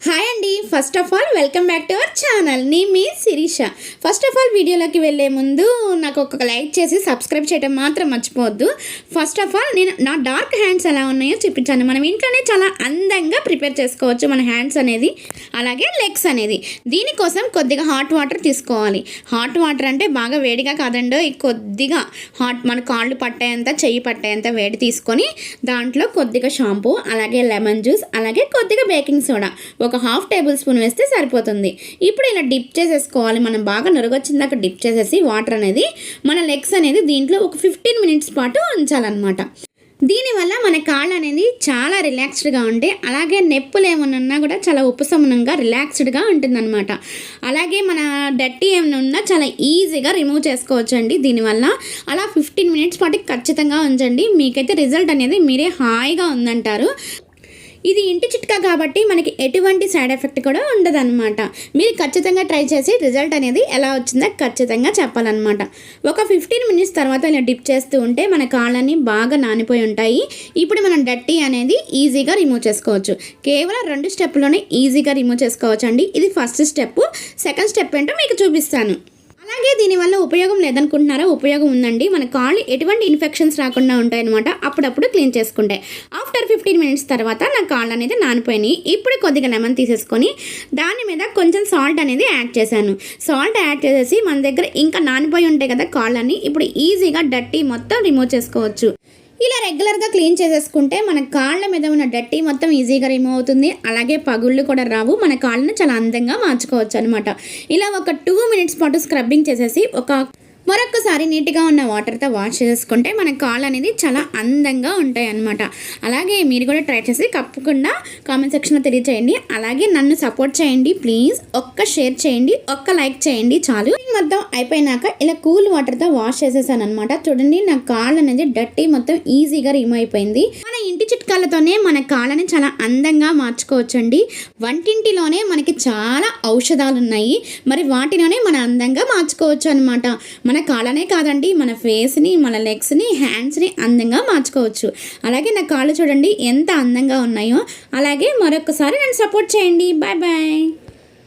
Hi అండి. First of all welcome back to our channel. నేను మీ Sirisha. First of all వీడియోలోకి వెళ్ళే ముందు నాకు ఒక లైక్ చేసి సబ్స్క్రైబ్ చేయడం మాత్రం మర్చిపోవద్దు. ఫస్ట్ ఆఫ్ ఆల్ నేను నా డార్క్ హ్యాండ్స్ ఎలా ఉన్నాయో చూపించాను. మనం ఇంట్లోనే చాలా అందంగా ప్రిపేర్ చేసుకోవచ్చు మన హ్యాండ్స్ అనేది, అలాగే లెగ్స్ అనేది. దీనికోసం కొద్దిగా హాట్ వాటర్ తీసుకోవాలి. హాట్ వాటర్ అంటే బాగా వేడిగా కాదండో, కొద్దిగా హాట్ మన కాళ్ళు పట్టేంత చెయ్యి పట్టేంత వేడి తీసుకొని దాంట్లో కొద్దిగా షాంపూ, అలాగే లెమన్ జ్యూస్, అలాగే కొద్దిగా బేకింగ్ సోడా ఒక హాఫ్ టేబుల్ స్పూన్ వేస్తే సరిపోతుంది. ఇప్పుడు ఇలా డిప్ చేసేసుకోవాలి. మనం బాగా నురగొచ్చిందాక డిప్ చేసేసి వాటర్ అనేది మన లెగ్స్ అనేది దీంట్లో ఒక 15 మినిట్స్ పాటు ఉంచాలన్నమాట. దీనివల్ల మన కాళ్ళు అనేది చాలా రిలాక్స్డ్గా ఉంటే, అలాగే నొప్పులు ఏమైనా ఉన్నా కూడా చాలా ఉపశమనంగా రిలాక్స్డ్గా ఉంటుందన్నమాట. అలాగే మన డర్టీ ఏమైనా ఉన్నా చాలా ఈజీగా రిమూవ్ చేసుకోవచ్చు అండి దీనివల్ల. అలా 15 మినిట్స్ పాటు ఖచ్చితంగా ఉంచండి. మీకైతే రిజల్ట్ అనేది మీరే హాయిగా ఉందంటారు. ఇది ఇంటి చిట్కా కాబట్టి మనకి ఎటువంటి సైడ్ ఎఫెక్ట్ కూడా ఉండదన్నమాట. మీరు ఖచ్చితంగా ట్రై చేసి రిజల్ట్ అనేది ఎలా వచ్చిందో ఖచ్చితంగా చెప్పాలన్నమాట. ఒక 15 మినిట్స్ తర్వాత ఇలా డిప్ చేస్తూ ఉంటే మన కాళ్ళని బాగా నానిపోయి ఉంటాయి. ఇప్పుడు మనం డర్టీ అనేది ఈజీగా రిమూవ్ చేసుకోవచ్చు. కేవలం 2 స్టెప్లోనే ఈజీగా రిమూవ్ చేసుకోవచ్చు అండి. ఇది ఫస్ట్ స్టెప్. సెకండ్ స్టెప్ ఏంటో మీకు చూపిస్తాను. అలాగే దీనివల్ల ఉపయోగం లేదనుకుంటున్నారా? ఉపయోగం ఉందండి. మన కాళ్ళు ఎటువంటి ఇన్ఫెక్షన్స్ రాకుండా ఉంటాయన్నమాట అప్పుడప్పుడు క్లీన్ చేసుకుంటే. ఆఫ్టర్ 15 మినిట్స్ తర్వాత నా కాళ్ళు అనేది నానిపోయినాయి. ఇప్పుడు కొద్దిగా లెమన్ తీసేసుకొని దాని మీద కొంచెం సాల్ట్ అనేది యాడ్ చేశాను. సాల్ట్ యాడ్ చేసేసి మన దగ్గర ఇంకా నానిపోయి ఉంటాయి కదా కాళ్ళని, ఇప్పుడు ఈజీగా డర్టీ మొత్తం రిమూవ్ చేసుకోవచ్చు. ఇలా రెగ్యులర్గా క్లీన్ చేసేసుకుంటే మన కాళ్ళ మీద ఉన్న డర్టీ మొత్తం ఈజీగా రిమూవ్ అవుతుంది. అలాగే పగుళ్ళు కూడా రావు. మన కాళ్ళని చాలా అందంగా మార్చుకోవచ్చు అనమాట. ఇలా ఒక 2 మినిట్స్ పాటు స్క్రబ్బింగ్ చేసేసి మరొకసారి నీట్గా ఉన్న వాటర్తో వాష్ చేసుకుంటే మన కాళ్ళు అనేది చాలా అందంగా ఉంటాయి అన్నమాట. అలాగే మీరు కూడా ట్రై చేసి తప్పకుండా కామెంట్ సెక్షన్లో తెలియచేయండి. అలాగే నన్ను సపోర్ట్ చేయండి ప్లీజ్. ఒక్క షేర్ చేయండి, ఒక్క లైక్ చేయండి చాలు. మొత్తం అయిపోయినాక ఇలా కూల్ వాటర్తో వాష్ చేసేసాను అనమాట. చూడండి నా కాళ్ళు అనేది డర్టీ మొత్తం ఈజీగా రిమూవ్ అయిపోయింది. మన ఇంటి చిట్కాలతోనే మన కాళ్ళని చాలా అందంగా మార్చుకోవచ్చండి. వంటింటిలోనే మనకి చాలా ఔషధాలు ఉన్నాయి, మరి వాటిలోనే మన అందంగా మార్చుకోవచ్చు అనమాట. మన కాళ్ళనే కాదండి, మన ఫేస్ని, మన లెగ్స్ని, హ్యాండ్స్ని అందంగా మార్చుకోవచ్చు. అలాగే నా కాళ్ళు చూడండి ఎంత అందంగా ఉన్నాయో. అలాగే మరొకసారి నన్ను సపోర్ట్ చేయండి. Bye bye.